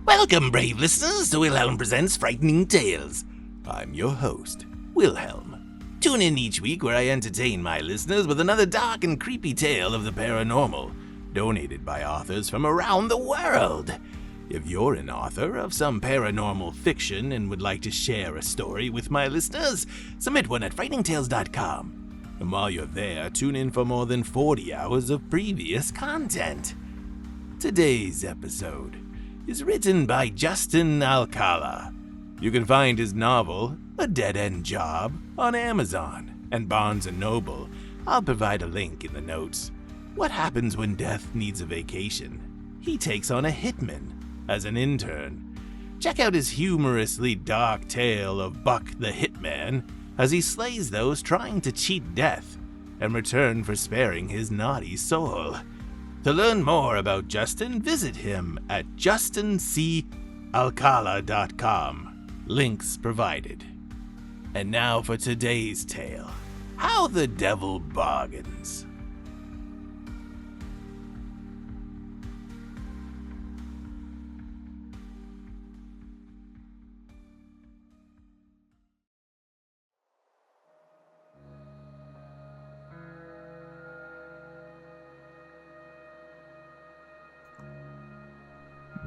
Welcome, brave listeners, to Wilhelm Presents Frightening Tales. I'm your host, Wilhelm. Tune in each week where I entertain my listeners with another dark and creepy tale of the paranormal, donated by authors from around the world. If you're an author of some paranormal fiction and would like to share a story with my listeners, submit one at frighteningtales.com. And while you're there, tune in for more than 40 hours of previous content. Today's episode is written by Justin Alcala. You can find his novel, A Dead-End Job, on Amazon and Barnes & Noble. I'll provide a link in the notes. What happens when death needs a vacation? He takes on a hitman as an intern. Check out his humorously dark tale of Buck the Hitman as he slays those trying to cheat death in return for sparing his naughty soul. To learn more about Justin, visit him at justincalcala.com. Links provided. And now for today's tale, How the Devil Bargains.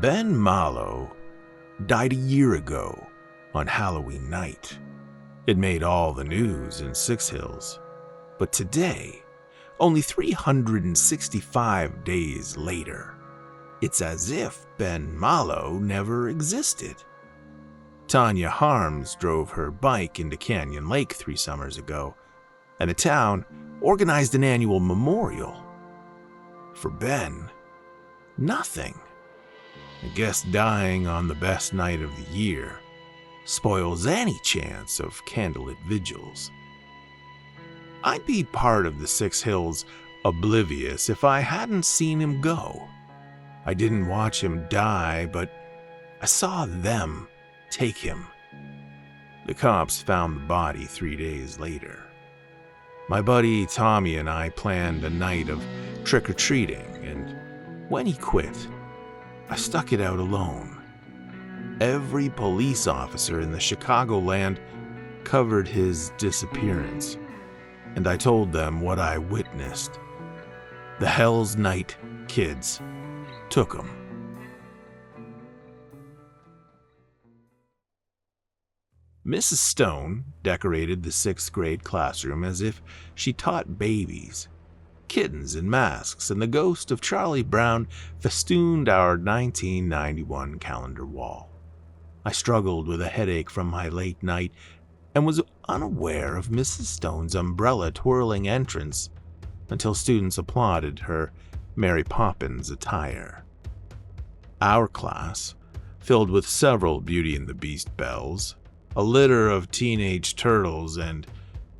Ben Marlowe died a year ago on Halloween night. It made all the news in Six Hills. But today, only 365 days later, it's as if Ben Marlowe never existed. Tanya Harms drove her bike into Canyon Lake 3 summers ago, and the town organized an annual memorial. For Ben, nothing. I guess dying on the best night of the year spoils any chance of candlelit vigils. I'd be part of the Six Hills oblivious if I hadn't seen him go. I didn't watch him die, but I saw them take him. The cops found the body 3 days later. My buddy Tommy and I planned a night of trick-or-treating, and when he quit, I stuck it out alone. Every police officer in the Chicagoland covered his disappearance, and I told them what I witnessed. The Hell's Night kids took him. Mrs. Stone decorated the 6th grade classroom as if she taught babies. Kittens in masks and the ghost of Charlie Brown festooned our 1991 calendar wall. I struggled with a headache from my late night and was unaware of Mrs. Stone's umbrella-twirling entrance until students applauded her Mary Poppins attire. Our class, filled with several Beauty and the Beast bells, a litter of teenage turtles, and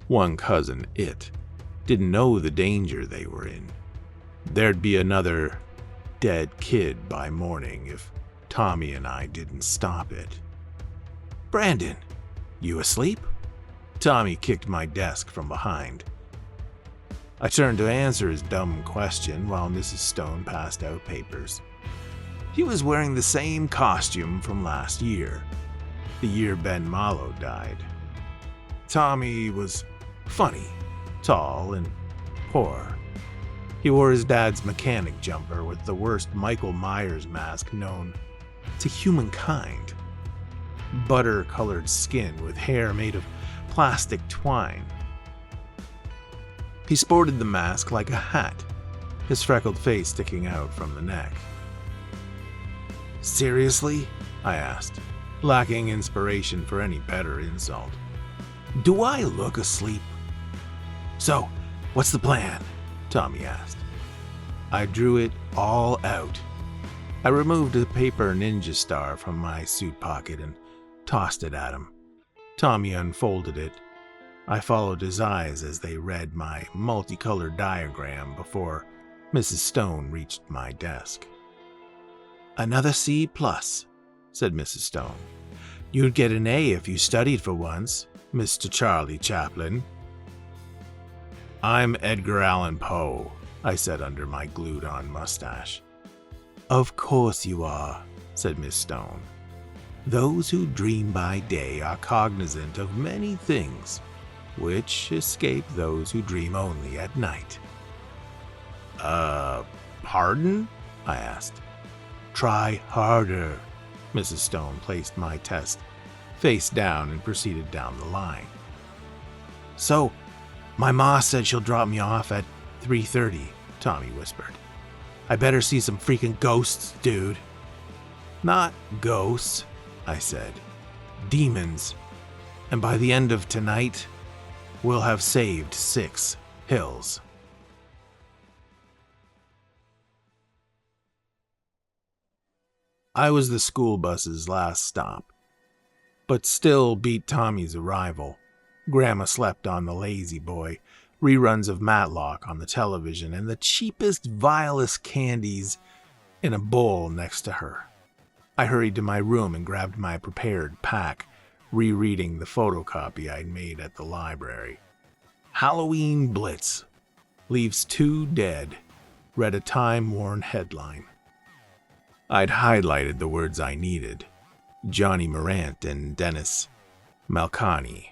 one cousin It, didn't know the danger they were in. There'd be another dead kid by morning if Tommy and I didn't stop it. "Brandon, you asleep?" Tommy kicked my desk from behind. I turned to answer his dumb question while Mrs. Stone passed out papers. He was wearing the same costume from last year, the year Ben Marlowe died. Tommy was funny, tall and poor. He wore his dad's mechanic jumper with the worst Michael Myers mask known to humankind. Butter-colored skin with hair made of plastic twine. He sported the mask like a hat, his freckled face sticking out from the neck. "Seriously?" I asked, lacking inspiration for any better insult. "Do I look asleep?" "So, what's the plan?" Tommy asked. I drew it all out. I removed a paper ninja star from my suit pocket and tossed it at him. Tommy unfolded it. I followed his eyes as they read my multicolored diagram before Mrs. Stone reached my desk. "Another C+," said Mrs. Stone. "You'd get an A if you studied for once, Mr. Charlie Chaplin." "I'm Edgar Allan Poe," I said under my glued-on mustache. "Of course you are," said Miss Stone. Those who dream by day are cognizant of many things, which escape those who dream only at night. Pardon? I asked. Try harder. Mrs. Stone placed my test face down and proceeded down the line. So, my ma said she'll drop me off at 3:30, Tommy whispered. I better see some freaking ghosts, dude. Not ghosts, I said. Demons. And by the end of tonight, we'll have saved 6 hills. I was the school bus's last stop, but still beat Tommy's arrival. Grandma slept on the Lazy Boy, reruns of Matlock on the television, and the cheapest, vilest candies in a bowl next to her. I hurried to my room and grabbed my prepared pack, rereading the photocopy I'd made at the library. Halloween Blitz. Leaves 2 dead, read a time-worn headline. I'd highlighted the words I needed. Johnny Morant and Dennis Malcani.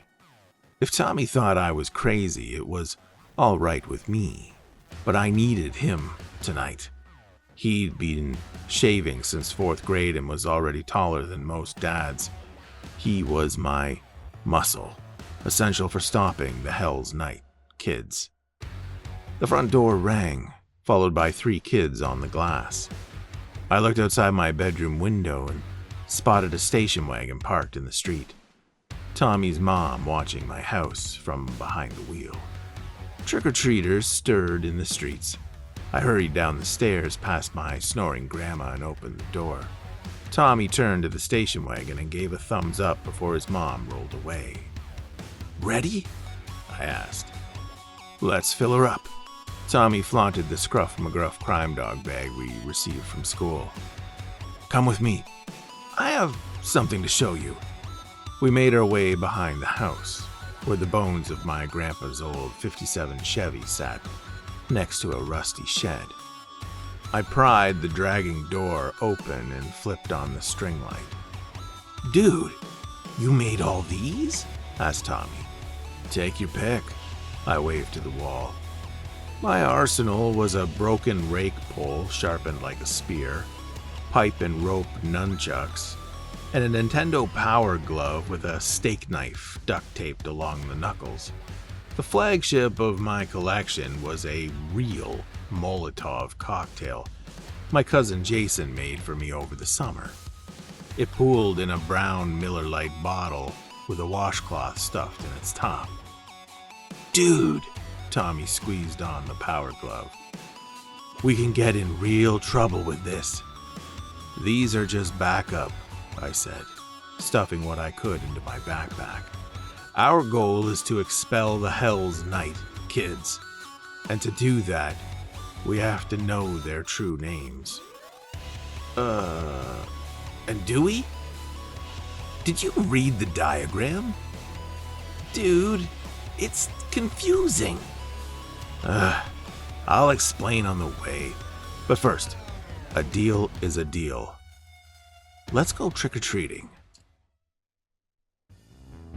If Tommy thought I was crazy, it was all right with me. But I needed him tonight. He'd been shaving since 4th grade and was already taller than most dads. He was my muscle, essential for stopping the Hell's Night kids. The front door rang, followed by 3 kids on the glass. I looked outside my bedroom window and spotted a station wagon parked in the street. Tommy's mom watching my house from behind the wheel. Trick-or-treaters stirred in the streets. I hurried down the stairs past my snoring grandma and opened the door. Tommy turned to the station wagon and gave a thumbs up before his mom rolled away. Ready? I asked. Let's fill her up. Tommy flaunted the Scruff McGruff crime dog bag we received from school. Come with me. I have something to show you. We made our way behind the house, where the bones of my grandpa's old 57 Chevy sat next to a rusty shed. I pried the dragging door open and flipped on the string light. Dude, you made all these? Asked Tommy. Take your pick. I waved to the wall. My arsenal was a broken rake pole sharpened like a spear, pipe and rope nunchucks, and a Nintendo Power Glove with a steak knife duct taped along the knuckles. The flagship of my collection was a real Molotov cocktail my cousin Jason made for me over the summer. It pooled in a brown Miller Lite bottle with a washcloth stuffed in its top. Dude, Tommy squeezed on the Power Glove. We can get in real trouble with this. These are just backup, I said, stuffing what I could into my backpack. Our goal is to expel the Hell's Night kids. And to do that, we have to know their true names. And do we? Did you read the diagram? Dude, it's confusing. I'll explain on the way. But first, a deal is a deal. Let's go trick-or-treating.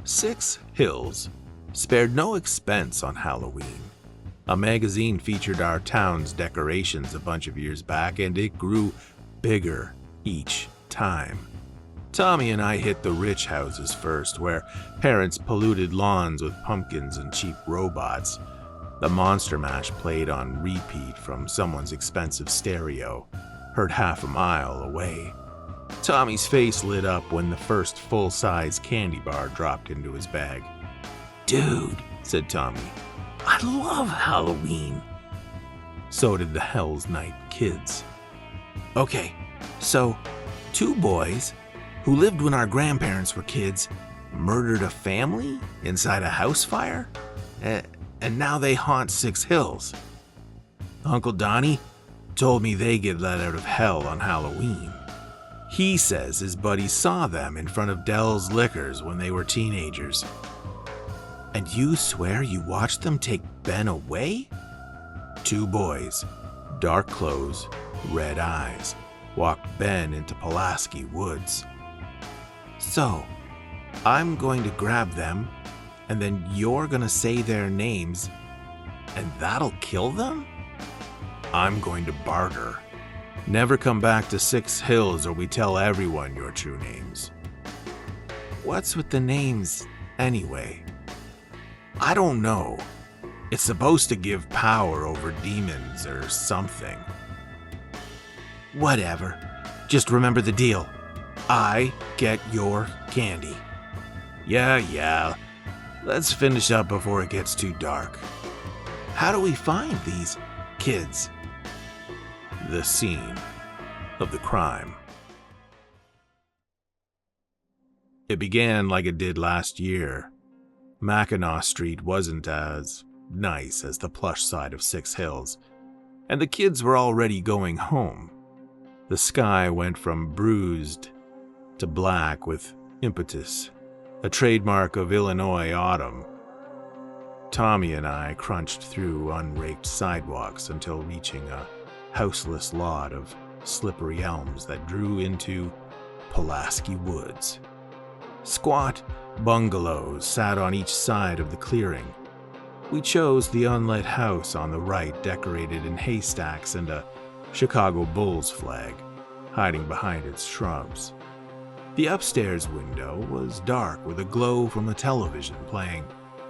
6 Hills spared no expense on Halloween. A magazine featured our town's decorations a bunch of years back, and it grew bigger each time. Tommy and I hit the rich houses first, where parents polluted lawns with pumpkins and cheap robots. The Monster Mash played on repeat from someone's expensive stereo, heard half a mile away. Tommy's face lit up when the first full-size candy bar dropped into his bag. Dude, said Tommy, I love Halloween. So did the Hell's Night kids. Okay, so 2 boys who lived when our grandparents were kids murdered a family inside a house fire? And now they haunt 6 Hills. Uncle Donnie told me they get let out of hell on Halloween. He says his buddy saw them in front of Dell's Liquors when they were teenagers. And you swear you watched them take Ben away? 2 boys, dark clothes, red eyes. walked Ben into Pulaski Woods. So, I'm going to grab them, and then you're gonna say their names, and that'll kill them? I'm going to barter. Never come back to 6 Hills or we tell everyone your true names. What's with the names, anyway? I don't know. It's supposed to give power over demons or something. Whatever. Just remember the deal. I get your candy. Yeah. Let's finish up before it gets too dark. How do we find these kids? The scene of the crime. It began like it did last year. Mackinac Street wasn't as nice as the plush side of 6 Hills, and the kids were already going home. The sky went from bruised to black with impetus, a trademark of Illinois autumn. Tommy and I crunched through unraked sidewalks until reaching a houseless lot of slippery elms that drew into Pulaski Woods. Squat bungalows sat on each side of the clearing. We chose the unlit house on the right, decorated in haystacks and a Chicago Bulls flag hiding behind its shrubs. The upstairs window was dark with a glow from a television playing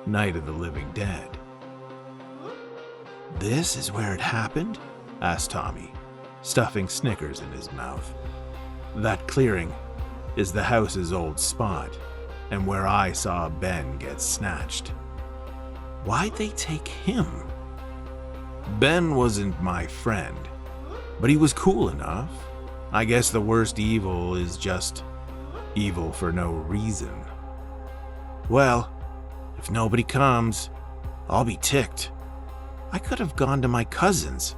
Night of the Living Dead. This is where it happened? Asked Tommy, stuffing Snickers in his mouth. That clearing is the house's old spot, and where I saw Ben get snatched. Why'd they take him? Ben wasn't my friend, but he was cool enough. I guess the worst evil is just evil for no reason. Well, if nobody comes, I'll be ticked. I could have gone to my cousin's.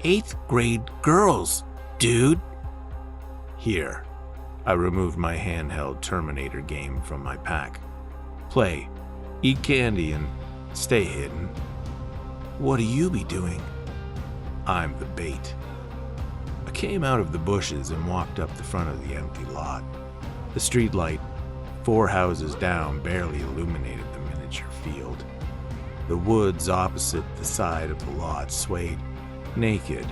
8th grade girls, dude. Here, I removed my handheld Terminator game from my pack. Play, eat candy, and stay hidden. What'll you be doing? I'm the bait. I came out of the bushes and walked up the front of the empty lot. The streetlight, 4 houses down, barely illuminated the miniature field. The woods opposite the side of the lot swayed naked,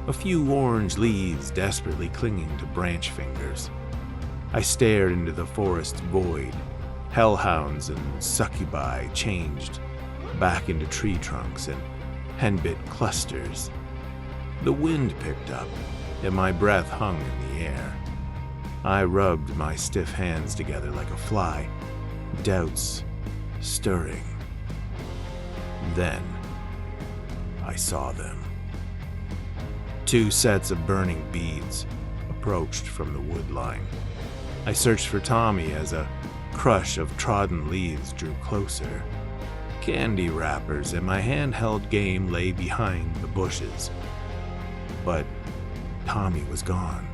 a few orange leaves desperately clinging to branch fingers. I stared into the forest void. Hellhounds and succubi changed back into tree trunks and henbit clusters. The wind picked up, and my breath hung in the air. I rubbed my stiff hands together like a fly, doubts stirring. Then I saw them. 2 sets of burning beads approached from the wood line. I searched for Tommy as a crush of trodden leaves drew closer. Candy wrappers and my handheld game lay behind the bushes. But Tommy was gone.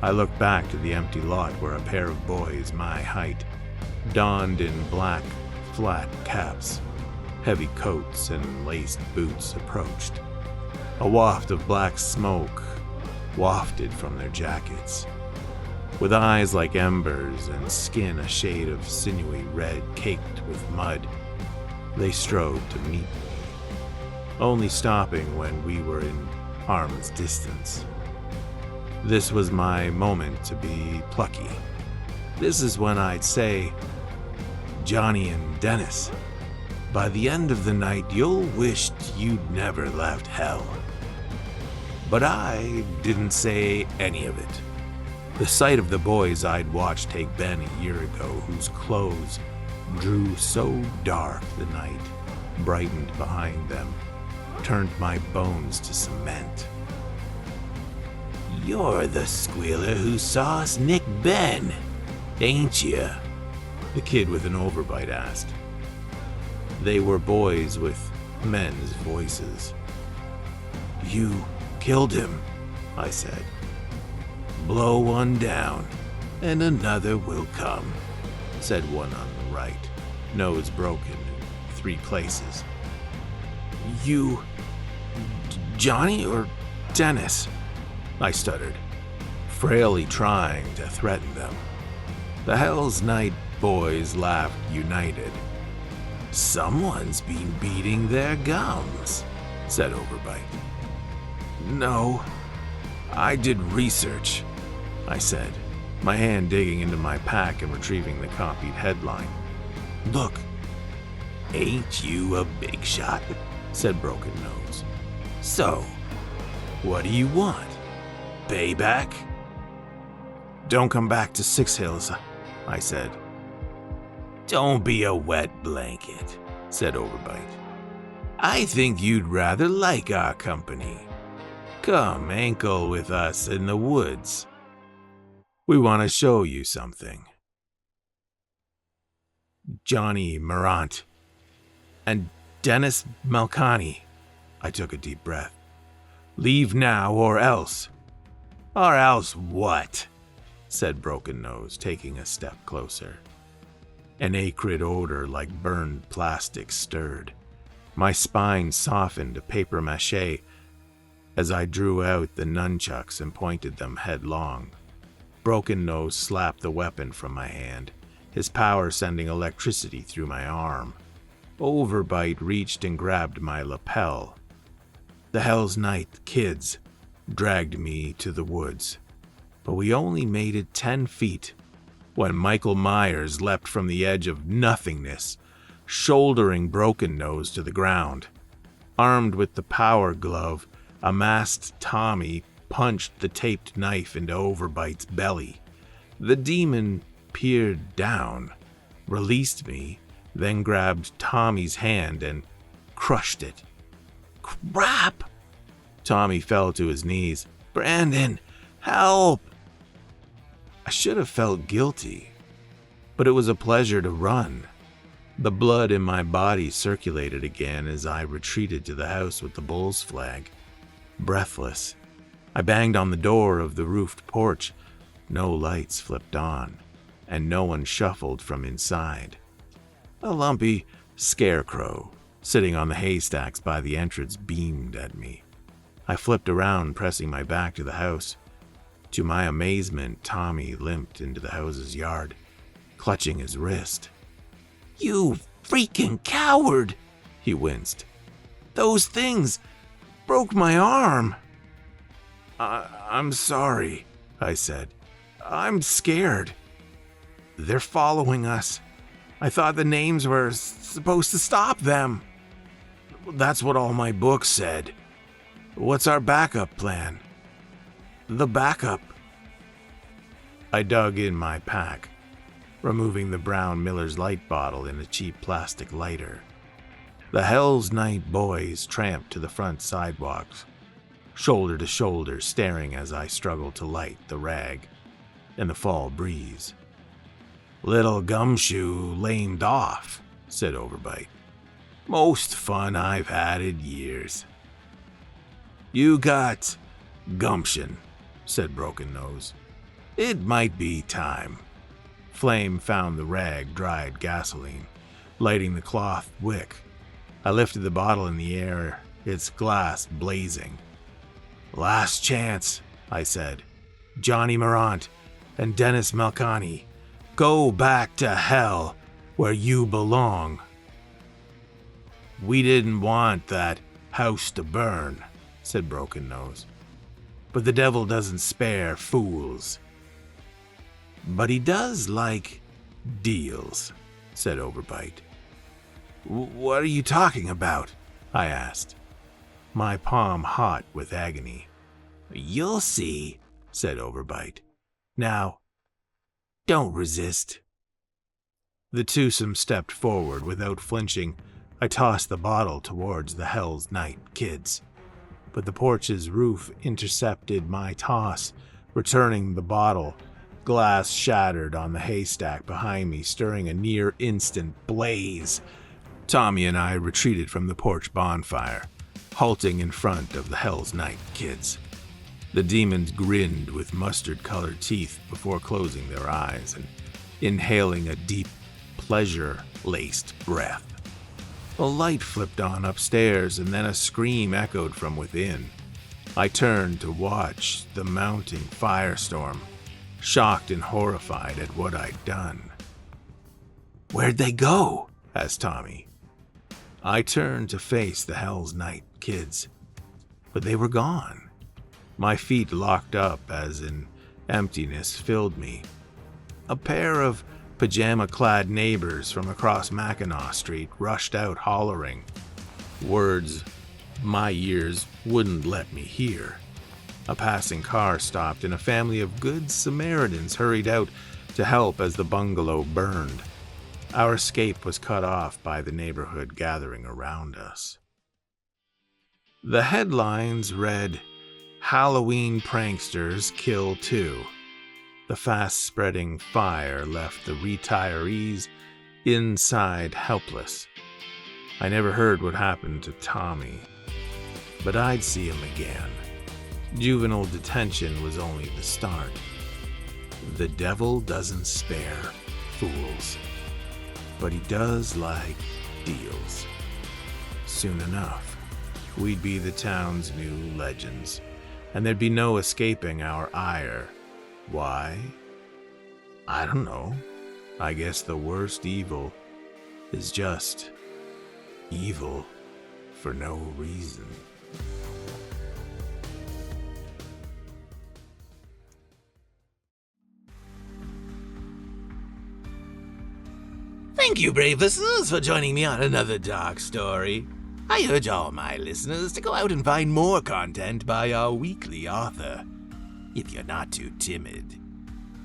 I looked back to the empty lot where a pair of boys my height, donned in black flat caps, heavy coats, and laced boots approached. A waft of black smoke wafted from their jackets. With eyes like embers and skin a shade of sinewy red caked with mud, they strode to meet me, only stopping when we were in arm's distance. This was my moment to be plucky. This is when I'd say, Johnny and Dennis, by the end of the night you'll wish you'd never left hell. But I didn't say any of it. The sight of the boys I'd watched take Ben a year ago, whose clothes drew so dark the night brightened behind them, turned my bones to cement. You're the squealer who saw us nick Ben, ain't you? The kid with an overbite asked. They were boys with men's voices. You killed him, I said. Blow one down, and another will come, said one on the right, nose broken in 3 places. You, Johnny or Dennis? I stuttered, frailly trying to threaten them. The Hell's Night boys laughed united. "Someone's been beating their gums," said Overbite. "No, I did research," I said, my hand digging into my pack and retrieving the copied headline. "Look, ain't you a big shot?" said Broken Nose. "So, what do you want? Payback?" "Don't come back to Six Hills," I said. "Don't be a wet blanket," said Overbite. "I think you'd rather like our company. Come ankle with us in the woods. We want to show you something." "Johnny Morant and Dennis Malkani," I took a deep breath. "Leave now or else." "Or else what?" said Broken Nose, taking a step closer. An acrid odor like burned plastic stirred. My spine softened to papier-mâché as I drew out the nunchucks and pointed them headlong. Broken Nose slapped the weapon from my hand, his power sending electricity through my arm. Overbite reached and grabbed my lapel. The Hell's Night kids dragged me to the woods, but we only made it 10 feet when Michael Myers leapt from the edge of nothingness, shouldering Broken Nose to the ground. Armed with the power glove, a masked Tommy punched the taped knife into Overbite's belly. The demon peered down, released me, then grabbed Tommy's hand and crushed it. "Crap!" Tommy fell to his knees. "Brandon, help!" I should have felt guilty, but it was a pleasure to run. The blood in my body circulated again as I retreated to the house with the bull's flag. Breathless, I banged on the door of the roofed porch. No lights flipped on, and no one shuffled from inside. A lumpy scarecrow sitting on the haystacks by the entrance beamed at me. I flipped around, pressing my back to the house. To my amazement, Tommy limped into the house's yard, clutching his wrist. "You freaking coward!" he winced. "Those things broke my arm." I'm sorry," I said. "I'm scared. They're following us. I thought the names were supposed to stop them." "That's what all my books said. What's our backup plan?" "The backup." I dug in my pack, removing the brown Miller's Light bottle in a cheap plastic lighter. The Hell's Night boys tramped to the front sidewalks, shoulder to shoulder, staring as I struggled to light the rag in the fall breeze. "Little Gumshoe lamed off," said Overbite. "Most fun I've had in years." "You got gumption," said Broken Nose. "It might be time." Flame found the rag dried gasoline, lighting the cloth wick. I lifted the bottle in the air, its glass blazing. "Last chance," I said. "Johnny Morant and Dennis Malkani, go back to hell where you belong." "We didn't want that house to burn," said Broken Nose. "But the devil doesn't spare fools." "But he does like deals," said Overbite. "What are you talking about?" I asked, my palm hot with agony. "You'll see," said Overbite. "Now, don't resist." The twosome stepped forward without flinching. I tossed the bottle towards the Hell's Night kids, but the porch's roof intercepted my toss, returning the bottle. Glass shattered on the haystack behind me, stirring a near-instant blaze. Tommy and I retreated from the porch bonfire, halting in front of the Hell's Night kids. The demons grinned with mustard-colored teeth before closing their eyes and inhaling a deep, pleasure-laced breath. A light flipped on upstairs, and then a scream echoed from within. I turned to watch the mounting firestorm, shocked and horrified at what I'd done. "Where'd they go?" asked Tommy. I turned to face the Hell's Night kids, but they were gone. My feet locked up as an emptiness filled me. A pair of pajama-clad neighbors from across Mackinac Street rushed out hollering, words my ears wouldn't let me hear. A passing car stopped and a family of good Samaritans hurried out to help as the bungalow burned. Our escape was cut off by the neighborhood gathering around us. The headlines read, "Halloween pranksters kill 2. The fast-spreading fire left the retirees inside helpless." I never heard what happened to Tommy, but I'd see him again. Juvenile detention was only the start. The devil doesn't spare fools, but he does like deals. Soon enough, we'd be the town's new legends, and there'd be no escaping our ire. Why? I don't know. I guess the worst evil is just evil for no reason. Thank you, brave listeners, for joining me on another dark story. I urge all my listeners to go out and find more content by our weekly author, if you're not too timid.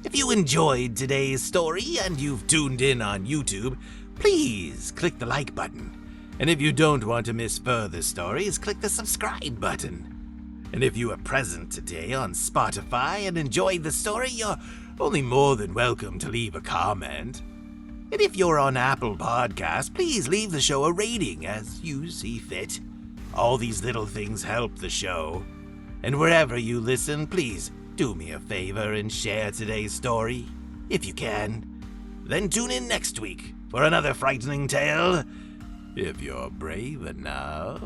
If you enjoyed today's story and you've tuned in on YouTube, please click the like button. And if you don't want to miss further stories, click the subscribe button. And if you are present today on Spotify and enjoyed the story, you're only more than welcome to leave a comment. And if you're on Apple Podcasts, please leave the show a rating as you see fit. All these little things help the show. And wherever you listen, please do me a favor and share today's story, if you can. Then tune in next week for another frightening tale, if you're brave enough.